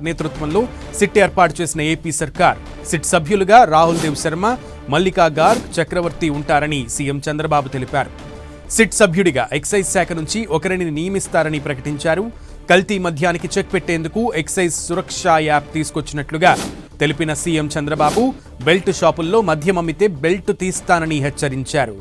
కుమార్ నేతృత్వంలో సిట్ ఏర్పాటు చేసిన ఏపీ సర్కార్ సిట్ సభ్యులుగా రాహుల్ దేవ్ శర్మ, మల్లికా గార్గ్, చక్రవర్తి ఉంటారని సీఎం చంద్రబాబు తెలిపారు. సిట్ సభ్యుడిగా ఎక్సైజ్ శాఖ నుంచి ఒకరిని నియమిస్తారని ప్రకటించారు. కల్తీ మద్యానికి చెక్ పెట్టేందుకు ఎక్సైజ్ సురక్ష యాప్ తీసుకొచ్చినట్లుగా తెలిపిన సీఎం చంద్రబాబు బెల్ట్ షాపుల్లో మద్యం అమ్మితే బెల్ట్ తీస్తానని హెచ్చరించారు.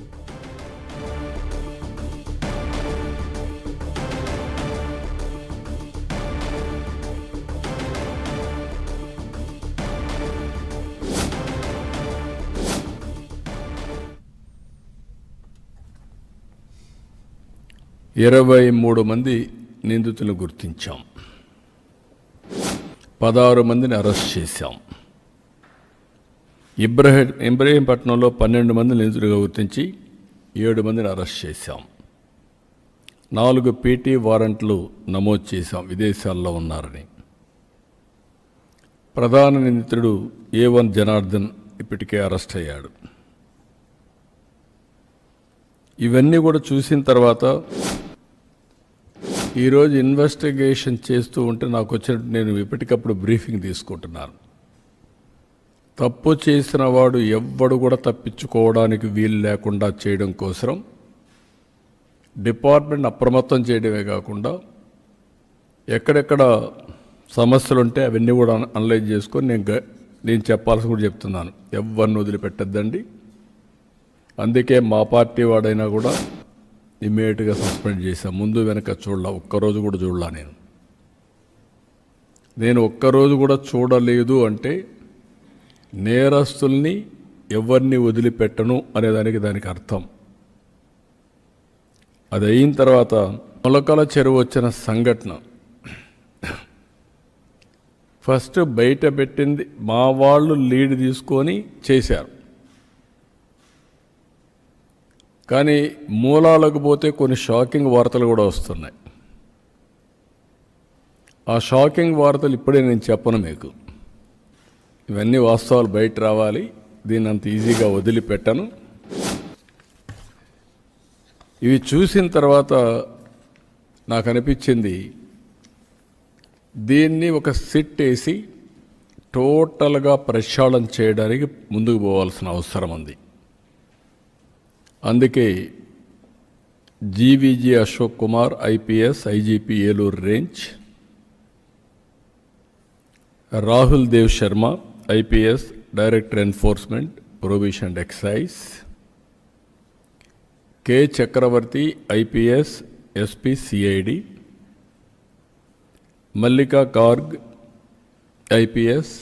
ఇరవై 23 మంది నిందితులను గుర్తించాం. 16 మందిని అరెస్ట్ చేశాం. ఇబ్రహీంపట్నంలో 12 మంది నిందితులుగా గుర్తించి 7 మందిని అరెస్ట్ చేశాం. 4 పీటీ వారెంట్లు నమోదు చేశాం విదేశాల్లో ఉన్నారని. ప్రధాన నిందితుడు A1 జనార్దన్ ఇప్పటికే అరెస్ట్ అయ్యాడు. ఇవన్నీ కూడా చూసిన తర్వాత ఈరోజు ఇన్వెస్టిగేషన్ చేస్తూ ఉంటే నాకు వచ్చినట్టు నేను ఎప్పటికప్పుడు బ్రీఫింగ్ తీసుకుంటున్నాను. తప్పు చేసిన వాడు ఎవ్వడు కూడా తప్పించుకోవడానికి వీలు లేకుండా చేయడం కోసం డిపార్ట్మెంట్ అప్రమత్తం చేయడమే కాకుండా ఎక్కడెక్కడ సమస్యలు ఉంటే అవన్నీ కూడా అనలైజ్ చేసుకొని నేను చెప్పాల్సి కూడా చెప్తున్నాను. ఎవరిని వదిలిపెట్టద్దండి. అందుకే మా పార్టీ వాడైనా కూడా ఇమ్మీడియట్గా సస్పెండ్ చేశాను. ముందు వెనక చూడాల, ఒక్కరోజు కూడా చూడాల. నేను ఒక్కరోజు కూడా చూడలేదు అంటే నేరస్తుల్ని ఎవరిని వదిలిపెట్టను దానికి అర్థం. అది అయిన తర్వాత మొలకల చెరువు వచ్చిన సంఘటన ఫస్ట్ బయట పెట్టింది మా వాళ్ళు లీడ్ తీసుకొని చేశారు. కానీ మూలాలకు పోతే కొన్ని షాకింగ్ వార్తలు కూడా వస్తున్నాయి. ఆ షాకింగ్ వార్తలు ఇప్పుడే నేను చెప్పను మీకు. ఇవన్నీ వాస్తవాలు బయట రావాలి. దీన్ని అంత ఈజీగా వదిలిపెట్టను. ఇవి చూసిన తర్వాత నాకు అనిపించింది దీన్ని ఒక సిట్ వేసి టోటల్గా ప్రక్షాళన చేయడానికి ముందుకు పోవాల్సిన అవసరం ఉంది. అందుకే GVG Ashok Kumar IPS IGP Eluru range, Rahul Dev Sharma IPS director enforcement prohibition and excise, K Chakravarthi IPS SP CID, Mallika Garg IPS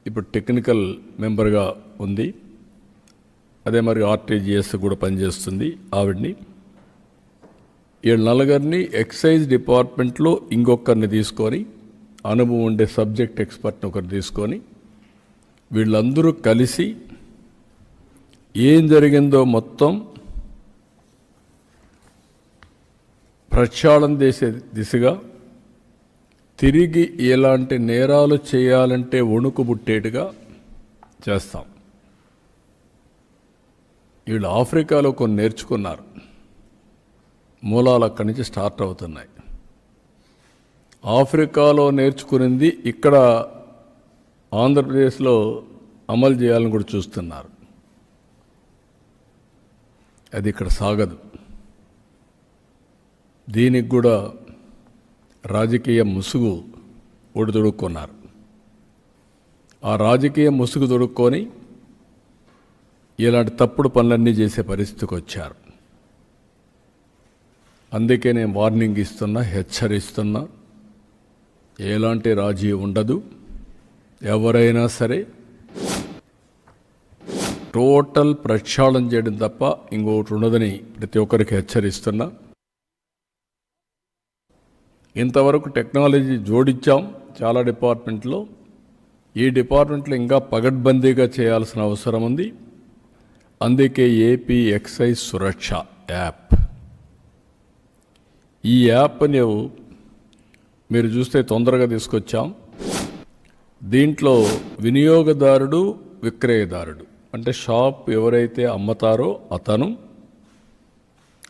ఇప్పుడు టెక్నికల్ మెంబర్గా ఉంది. అదే మరి ఆర్టీజీఎస్ కూడా పనిచేస్తుంది ఆవిడ్ని. ఈ నలుగురిని ఎక్సైజ్ డిపార్ట్మెంట్లో ఇంకొకరిని తీసుకొని అనుభవం ఉండే సబ్జెక్ట్ ఎక్స్పర్ట్ని ఒకరు తీసుకొని వీళ్ళందరూ కలిసి ఏం జరిగిందో మొత్తం ప్రక్షాళన చేసే దిశగా తిరిగి ఎలాంటి నేరాలు చేయాలంటే వణుకు పుట్టేట్టుగా చేస్తాం. వీళ్ళు ఆఫ్రికాలో కొన్ని నేర్చుకున్నారు. మూలాలు అక్కడి నుంచి స్టార్ట్ అవుతున్నాయి. ఆఫ్రికాలో నేర్చుకునింది ఇక్కడ ఆంధ్రప్రదేశ్లో అమలు చేయాలని కూడా చూస్తున్నారు. అది ఇక్కడ సాగదు. దీనికి కూడా రాజకీయ ముసుగు ఒడిదొడుక్కున్నారు. ఆ రాజకీయ ముసుగు దొడుక్కొని ఇలాంటి తప్పుడు పనులన్నీ చేసే పరిస్థితికి వచ్చారు. అందుకే నేను వార్నింగ్ ఇస్తున్నా, హెచ్చరిస్తున్నా, ఎలాంటి రాజీ ఉండదు. ఎవరైనా సరే టోటల్ ప్రక్షాళన చేయడం తప్ప ఇంకొకటి ఉండదని ప్రతి ఒక్కరికి హెచ్చరిస్తున్నా. ఇంతవరకు టెక్నాలజీ జోడించాం చాలా డిపార్ట్మెంట్లో. ఈ డిపార్ట్మెంట్లో ఇంకా పగడ్బందీగా చేయాల్సిన అవసరం ఉంది. అందుకే ఏపీ ఎక్సైజ్ సురక్ష యాప్, ఈ యాప్ని మీరు చూస్తే తొందరగా తీసుకొచ్చాం. దీంట్లో వినియోగదారుడు, విక్రయదారుడు అంటే షాప్ ఎవరైతే అమ్ముతారో అతను,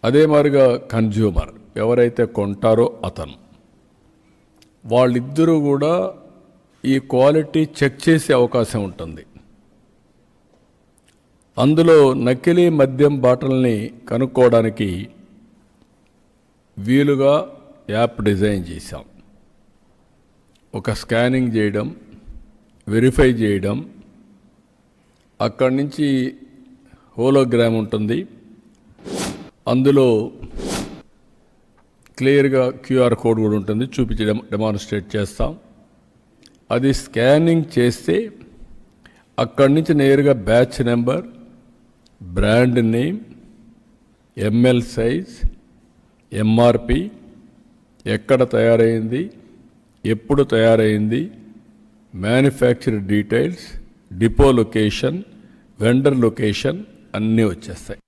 అదే మాదిరిగా కన్జ్యూమర్ ఎవరైతే కొంటారో అతను, వాళ్ళిద్దరూ కూడా ఈ క్వాలిటీ చెక్ చేసే అవకాశం ఉంటుంది. అందులో నకిలీ మద్యం బాటిల్ని కనుక్కోవడానికి వీలుగా యాప్ డిజైన్ చేశాం. ఒక స్కానింగ్ చేయడం, వెరిఫై చేయడం, అక్కడి నుంచి హోలోగ్రామ్ ఉంటుంది, అందులో క్లియర్గా క్యూఆర్ కోడ్ కూడా ఉంటుంది, చూపించడం డెమాన్స్ట్రేట్ చేస్తాం. అది స్కానింగ్ చేస్తే అక్కడి నుంచి నేరుగా batch number, brand name, ML size, MRP, ఎక్కడ తయారైంది, ఎప్పుడు తయారైంది, manufacture details, depot location, vendor location అన్నీ వచ్చేస్తాయి.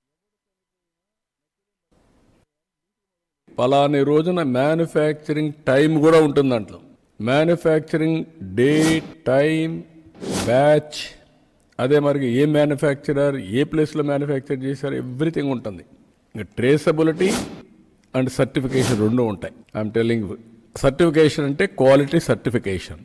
పలాని రోజున మ్యానుఫ్యాక్చరింగ్ టైం కూడా ఉంటుంది దాంట్లో. మ్యానుఫ్యాక్చరింగ్ డేట్, టైం, బ్యాచ్, అదే మరి ఏ మ్యానుఫ్యాక్చరర్, ఏ ప్లేస్లో మ్యానుఫ్యాక్చర్ చేశారు, ఎవ్రీథింగ్ ఉంటుంది. ఇంకా ట్రేసబిలిటీ అండ్ సర్టిఫికేషన్ రెండు ఉంటాయి. ఐఎమ్ టెల్లింగ్, సర్టిఫికేషన్ అంటే క్వాలిటీ సర్టిఫికేషన్,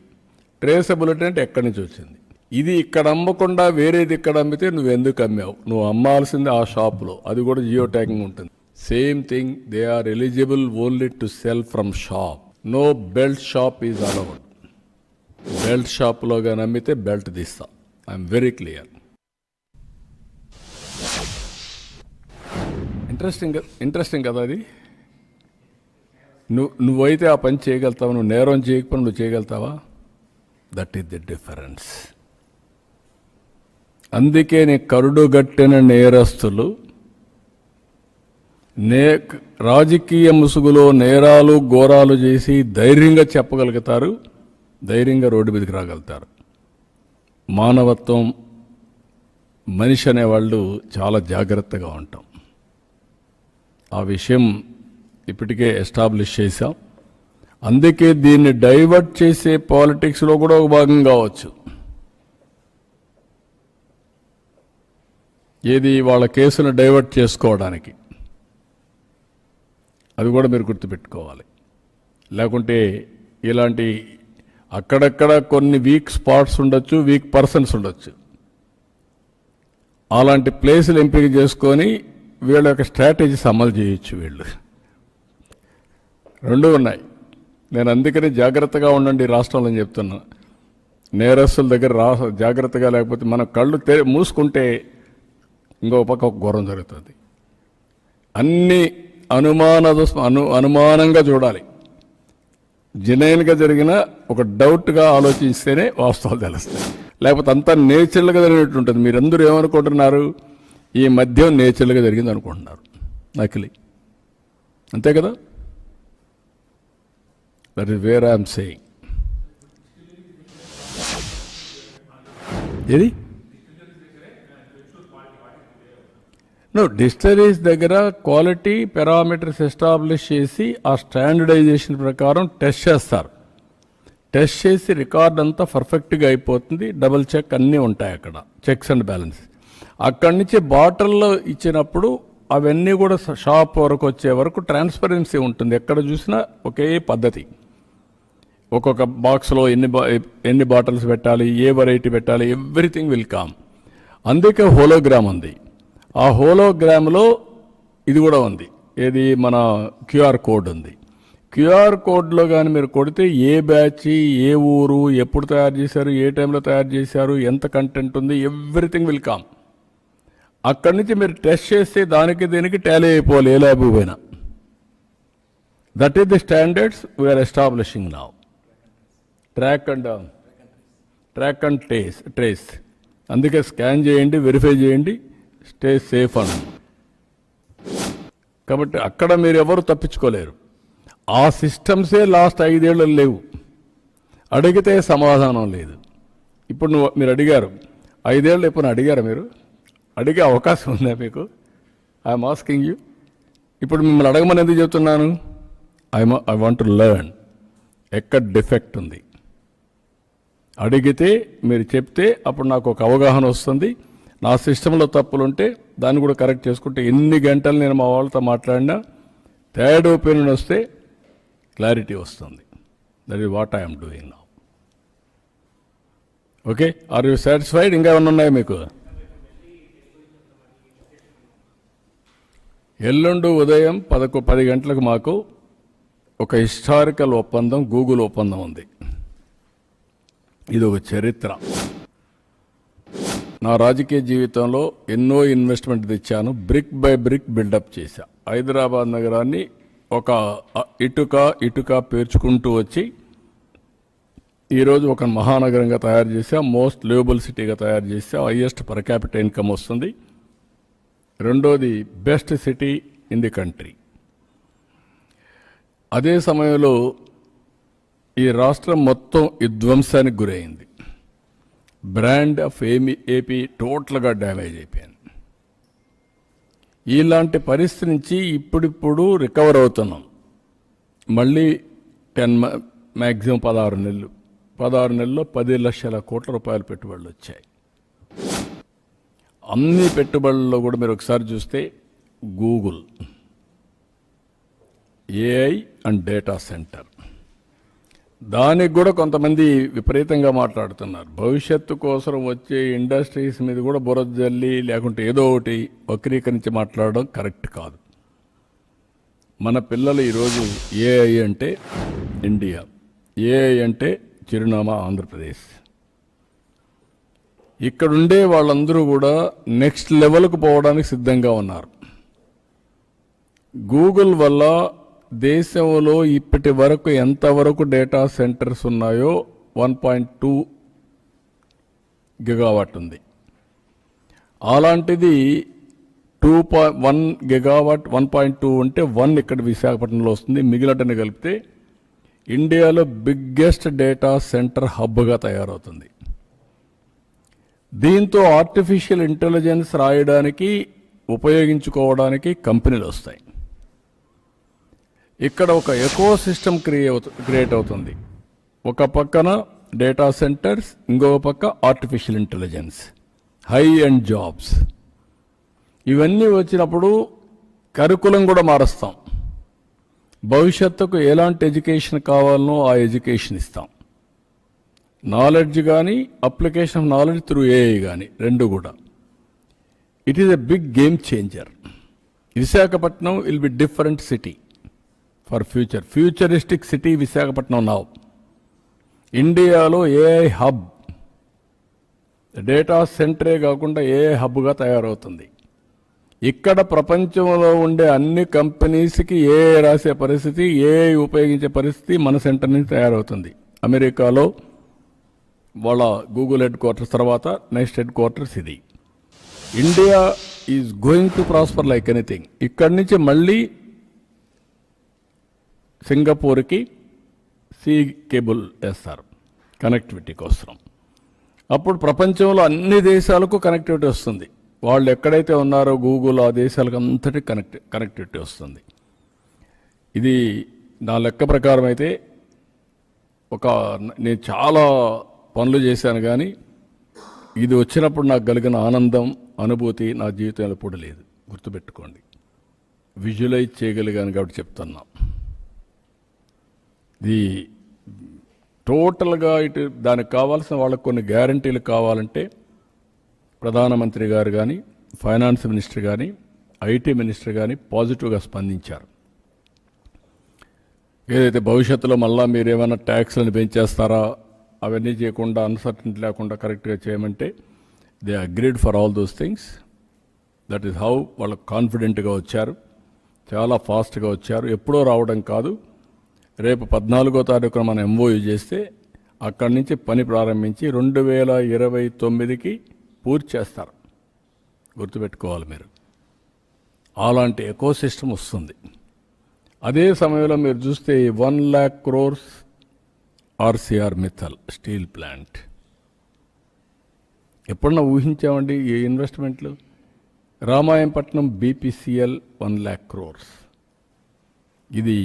ట్రేసబిలిటీ అంటే ఎక్కడి నుంచి వచ్చింది. ఇది ఇక్కడ అమ్మకుండా వేరేది ఇక్కడ అమ్మితే నువ్వు ఎందుకు అమ్మావు, నువ్వు అమ్మాల్సింది ఆ షాప్లో, అది కూడా జియో ట్యాగింగ్ ఉంటుంది. Same thing, they are eligible only to sell from shop. No belt shop is allowed. Belt షాప్లో కానీ అమ్మితే బెల్ట్ తీస్తా. I'm very clear. ఇంట్రెస్టింగ్ కదా అది. నువ్వైతే ఆ పని చేయగలుగుతావా, నువ్వు నేరం చేయకపోయినా నువ్వు చేయగలుగుతావా? That is the difference. అందుకే నీ కరుడుగట్టిన నేరస్తులు రాజకీయ ముసుగులో నేరాలు ఘోరాలు చేసి ధైర్యంగా చెప్పగలుగుతారు, ధైర్యంగా రోడ్డు మీదకి రాగలుగుతారు. మానవత్వం, మనిషి అనేవాళ్ళు చాలా జాగ్రత్తగా ఉంటాం. ఆ విషయం ఇప్పటికే ఎస్టాబ్లిష్ చేశాం. అందుకే దీన్ని డైవర్ట్ చేసే పాలిటిక్స్లో కూడా ఒక భాగం కావచ్చు. ఏది వాళ్ళ కేసును డైవర్ట్ చేసుకోవడానికి, అది కూడా మీరు గుర్తుపెట్టుకోవాలి. లేకుంటే ఇలాంటి అక్కడక్కడ కొన్ని వీక్ స్పాట్స్ ఉండొచ్చు, వీక్ పర్సన్స్ ఉండొచ్చు. అలాంటి ప్లేసులు ఎంపిక చేసుకొని వీళ్ళ యొక్క స్ట్రాటజీస్ అమలు చేయొచ్చు. వీళ్ళు రెండూ ఉన్నాయి. నేను అందుకని జాగ్రత్తగా ఉండండి రాష్ట్రంలో అని చెప్తున్నా. నేరస్తుల దగ్గర జాగ్రత్తగా లేకపోతే మన కళ్ళు మూసుకుంటే ఇంకో పక్క ఒక ఘోరం జరుగుతుంది. అన్నీ అనుమానంగా చూడాలి. జెన్యూన్గా జరిగిన ఒక డౌట్గా ఆలోచిస్తేనే వాస్తవాలు తెలుస్తాయి. లేకపోతే అంతా నేచురల్గా జరిగినట్టు ఉంటుంది. మీరందరూ ఏమనుకుంటున్నారు, ఈ మద్యం నేచురల్గా జరిగింది అనుకుంటున్నారు, నకిలీ. అంతే కదా? That is where I'm saying. ఏది డిస్టరీస్ దగ్గర క్వాలిటీ పారామీటర్స్ ఎస్టాబ్లిష్ చేసి ఆ స్టాండర్డైజేషన్ ప్రకారం టెస్ట్ చేస్తారు. టెస్ట్ చేసి రికార్డ్ అంతా పర్ఫెక్ట్గా అయిపోతుంది. డబుల్ చెక్ అన్నీ ఉంటాయి అక్కడ, చెక్స్ అండ్ బ్యాలెన్స్. అక్కడి నుంచి బాటిల్లో ఇచ్చినప్పుడు అవన్నీ కూడా షాప్ వరకు వచ్చే వరకు ట్రాన్స్పరెన్సీ ఉంటుంది. ఎక్కడ చూసినా ఒకే పద్ధతి. ఒక్కొక్క బాక్స్లో ఎన్ని బాటిల్స్ పెట్టాలి, ఏ వెరైటీ పెట్టాలి, ఎవ్రీథింగ్ విల్ కమ్. అందుకే హోలోగ్రామ్ ఉంది. ఆ హోలోగ్రామ్లో ఇది కూడా ఉంది, ఏది మన క్యూఆర్ కోడ్ ఉంది. క్యూఆర్ కోడ్లో కానీ మీరు కొడితే ఏ బ్యాచ్, ఏ ఊరు, ఎప్పుడు తయారు చేశారు, ఏ టైంలో తయారు చేశారు, ఎంత కంటెంట్ ఉంది, ఎవ్రీథింగ్ విల్ కమ్. అక్కడి నుంచి మీరు టెస్ట్ చేస్తే దానికి దీనికి టాలీ అయిపోవాలి, ఏ ల్యాబ్ పోయినా. That is the standards we are establishing now. Track and trace. అందుకే స్కాన్ చేయండి, వెరిఫై చేయండి, స్టే సేఫ్ అని. కాబట్టి అక్కడ మీరు ఎవరు తప్పించుకోలేరు. ఆ సిస్టమ్సే లాస్ట్ 5 ఏళ్ళు లేవు. అడిగితే సమాధానం లేదు. ఇప్పుడు మీరు అడిగారు, 5 ఏళ్ళు ఎప్పుడు అడిగారా? మీరు అడిగే అవకాశం ఉందా మీకు? I'm asking you. ఇప్పుడు మిమ్మల్ని అడగమని ఎందుకు చెప్తున్నాను? ఐ వాంట్ టు లెర్న్ ఎక్కడ డిఫెక్ట్ ఉంది. అడిగితే మీరు చెప్తే అప్పుడు నాకు ఒక అవగాహన వస్తుంది. నా సిస్టంలో తప్పులుంటే దాన్ని కూడా కరెక్ట్ చేసుకుంటే ఎన్ని గంటలు నేను మా వాళ్ళతో మాట్లాడినా థర్డ్ ఒపీనియన్ వస్తే క్లారిటీ వస్తుంది. That is what I'm doing now. Okay, are you satisfied? ఇంకా ఏమన్నా ఉన్నాయా మీకు? ఎల్లుండి ఉదయం 10 గంటలకు మాకు ఒక హిస్టారికల్ ఒప్పందం, గూగుల్ ఒప్పందం ఉంది. ఇది ఒక చరిత్ర. నా రాజకీయ జీవితంలో ఎన్నో ఇన్వెస్ట్మెంట్ తెచ్చాను, బ్రిక్ బై బ్రిక్ బిల్డప్ చేశా. హైదరాబాద్ నగరాన్ని ఒక ఇటుక పేర్చుకుంటూ వచ్చి ఈరోజు ఒక మహానగరంగా తయారు చేశా, మోస్ట్ లివబుల్ సిటీగా తయారు చేశా, హైయెస్ట్ పర్ క్యాపిటల్ ఇన్కమ్ వస్తుంది, రెండోది best city in the country. అదే సమయంలో ఈ రాష్ట్రం మొత్తం విధ్వంసానికి గురైంది. బ్రాండ్ ఆఫ్ ఏపీ టోటల్గా డ్యామేజ్ అయిపోయింది. ఇలాంటి పరిస్థితి నుంచి ఇప్పుడిప్పుడు రికవర్ అవుతున్నాం. మళ్ళీ మ్యాక్సిమం 16 నెలల్లో 10 లక్షల కోట్ల రూపాయల పెట్టుబడులు వచ్చాయి. అన్ని పెట్టుబడుల్లో కూడా మీరు ఒకసారి చూస్తే Google, AI and data centre, దానికి కూడా కొంతమంది విపరీతంగా మాట్లాడుతున్నారు. భవిష్యత్తు కోసం వచ్చే ఇండస్ట్రీస్ మీద కూడా బురద జల్లి లేకుంటే ఏదో ఒకటి వక్రీకరించి మాట్లాడడం కరెక్ట్ కాదు. మన పిల్లలు ఈరోజు ఏఐ అంటే ఇండియా, ఏఐ అంటే చిరునామా ఆంధ్రప్రదేశ్. ఇక్కడుండే వాళ్ళందరూ కూడా నెక్స్ట్ లెవెల్కు పోవడానికి సిద్ధంగా ఉన్నారు. గూగుల్ వల్ల దేశంలో ఇప్పటి వరకు ఎంతవరకు డేటా సెంటర్స్ ఉన్నాయో 1.2 గిగావాట్ ఉంది. అలాంటిది 2.1 గిగావాట్ 1.2 ఉంటే 1 ఇక్కడ విశాఖపట్నంలో వస్తుంది. మిగిలినటని కలిపితే ఇండియాలో బిగ్గెస్ట్ డేటా సెంటర్ హబ్గా తయారవుతుంది. దీంతో ఆర్టిఫిషియల్ ఇంటెలిజెన్స్ రాయడానికి ఉపయోగించుకోవడానికి కంపెనీలు వస్తాయి. ఇక్కడ ఒక ఎకో సిస్టమ్ క్రియేట్ అవుతుంది. ఒక పక్కన డేటా సెంటర్స్, ఇంకొక పక్క artificial intelligence, high and jobs. ఇవన్నీ వచ్చినప్పుడు కరికులం కూడా మారుస్తాం. భవిష్యత్తుకు ఎలాంటి ఎడ్యుకేషన్ కావాలనో ఆ ఎడ్యుకేషన్ ఇస్తాం. నాలెడ్జ్ కానీ, application of knowledge through AI కానీ, రెండు కూడా. It is a big game changer. Visakhapatnam will be different city for futuristic city Visakhapatnam now. ఇండియాలో ఏఐ హబ్, డేటా సెంటరే కాకుండా ఏఐ హబ్గా తయారవుతుంది. ఇక్కడ ప్రపంచంలో ఉండే అన్ని కంపెనీస్కి ఏఐ రాసే పరిస్థితి, ఏఐ ఉపయోగించే పరిస్థితి మన సెంటర్ నుంచి తయారవుతుంది. అమెరికాలో వాళ్ళ గూగుల్ హెడ్ క్వార్టర్స్ తర్వాత నెక్స్ట్ హెడ్ క్వార్టర్స్ ఇది. India is going to prosper like anything. ఇక్కడి నుంచి మళ్ళీ సింగపూర్కి సీ కేబుల్ వేస్తారు కనెక్టివిటీ కోసం. అప్పుడు ప్రపంచంలో అన్ని దేశాలకు కనెక్టివిటీ వస్తుంది. వాళ్ళు ఎక్కడైతే ఉన్నారో గూగుల్, ఆ దేశాలకు అంతటి కనెక్టివిటీ వస్తుంది. ఇది నా లెక్క ప్రకారం అయితే నేను చాలా పనులు చేశాను, కానీ ఇది వచ్చినప్పుడు నాకు కలిగిన ఆనందం, అనుభూతి నా జీవితంలో ఎప్పుడు లేదు. గుర్తుపెట్టుకోండి, విజువలైజ్ చేయగలిగాను కాబట్టి చెప్తున్నా. ఇది టోటల్గా ఇటు దానికి కావాల్సిన వాళ్ళకు కొన్ని గ్యారంటీలు కావాలంటే ప్రధానమంత్రి గారు కానీ, ఫైనాన్స్ మినిస్టర్ కానీ, ఐటీ మినిస్టర్ కానీ పాజిటివ్గా స్పందించారు. ఏదైతే భవిష్యత్తులో మళ్ళా మీరు ఏమైనా ట్యాక్స్లను పెంచేస్తారా అవన్నీ చేయకుండా, అన్సర్టనిటీ లేకుండా కరెక్ట్గా చేయమంటే they agreed for all those things. That is how వాళ్ళు కాన్ఫిడెంట్గా వచ్చారు, చాలా ఫాస్ట్గా వచ్చారు. ఎప్పుడో రావడం కాదు, రేపు 14వ తారీఖున మనం ఎంఓయూ చేస్తే అక్కడి నుంచి పని ప్రారంభించి 2029కి పూర్తి చేస్తారు. గుర్తుపెట్టుకోవాలి మీరు. అలాంటి ఎకో సిస్టమ్ వస్తుంది. అదే సమయంలో మీరు చూస్తే 1 lakh crores RCR Mittal steel plant. ఎప్పుడన్నా ఊహించామండి ఈ ఇన్వెస్ట్మెంట్లు? Ramayapatnam BPCL 1 lakh crores. ఇది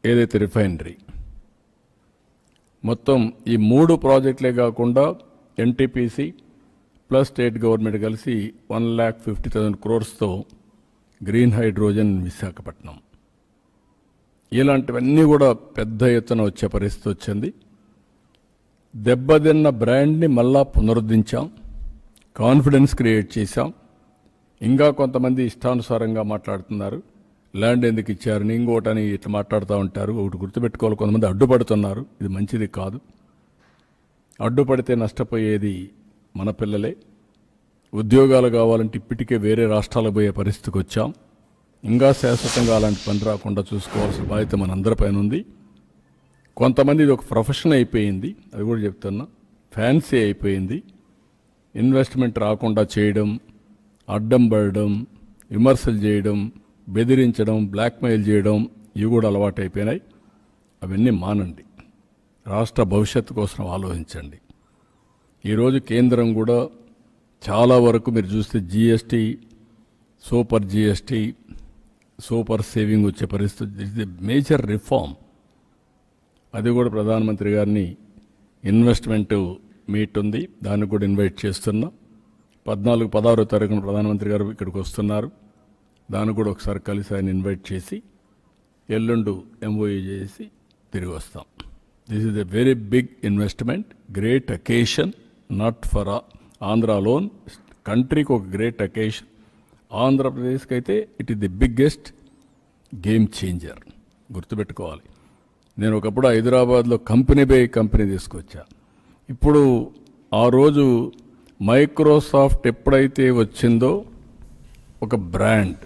ఏదైతే రిఫైనరీ మొత్తం ఈ 3 ప్రాజెక్టులే కాకుండా ఎన్టీపీసీ ప్లస్ స్టేట్ గవర్నమెంట్ కలిసి 1,50,000 crores గ్రీన్ హైడ్రోజన్ విశాఖపట్నం. ఇలాంటివన్నీ కూడా పెద్ద ఎత్తున వచ్చే పరిస్థితి వచ్చింది. దెబ్బతిన్న బ్రాండ్ని మళ్ళా పునరుద్ధరించాం, కాన్ఫిడెన్స్ క్రియేట్ చేశాం. ఇంకా కొంతమంది ఇష్టానుసారంగా మాట్లాడుతున్నారు, ల్యాండ్ ఎందుకు ఇచ్చారని ఇంకోటని ఇట్లా మాట్లాడుతూ ఉంటారు. ఒకటి గుర్తుపెట్టుకోవాలి, కొంతమంది అడ్డుపడుతున్నారు. ఇది మంచిది కాదు. అడ్డుపడితే నష్టపోయేది మన పిల్లలే. ఉద్యోగాలు కావాలంటే ఇప్పటికే వేరే రాష్ట్రాలకు పోయే పరిస్థితికి వచ్చాం. ఇంకా శాశ్వతంగా అలాంటి పని రాకుండా చూసుకోవాల్సిన బాధ్యత మనందరిపైన ఉంది. కొంతమంది ఇది ఒక ప్రొఫెషన్ అయిపోయింది, అది కూడా చెప్తున్నా, ఫ్యాన్సీ అయిపోయింది. ఇన్వెస్ట్మెంట్ రాకుండా చేయడం, అడ్డం పడడం, విమర్శలు చేయడం, బెదిరించడం, బ్లాక్మెయిల్ చేయడం, ఇవి కూడా అలవాటు అయిపోయినాయి. అవన్నీ మానండి. రాష్ట్ర భవిష్యత్తు కోసం ఆలోచించండి. ఈరోజు కేంద్రం కూడా చాలా వరకు మీరు చూస్తే GST, super GST, super saving వచ్చే పరిస్థితి. ఇది మేజర్ రిఫార్మ్. అది కూడా ప్రధానమంత్రి గారిని ఇన్వెస్ట్మెంట్ మీట్ ఉంది, దానికి కూడా ఇన్వైట్ చేస్తున్నా. 14-16 తారీఖున ప్రధానమంత్రి గారు ఇక్కడికి వస్తున్నారు. దాన్ని కూడా ఒకసారి కలిసి ఆయన ఇన్వైట్ చేసి ఎల్లుండు ఎంఓఈ చేసి తిరిగి వస్తాం. This is a very big investment, great occasion, not for Andhra alone, కంట్రీకి ఒక గ్రేట్ అకేషన్. ఆంధ్రప్రదేశ్కి అయితే it is the biggest game changer. గుర్తుపెట్టుకోవాలి. నేను ఒకప్పుడు హైదరాబాద్లో కంపెనీ తీసుకొచ్చా. ఇప్పుడు ఆ రోజు మైక్రోసాఫ్ట్ ఎప్పుడైతే వచ్చిందో ఒక బ్రాండ్,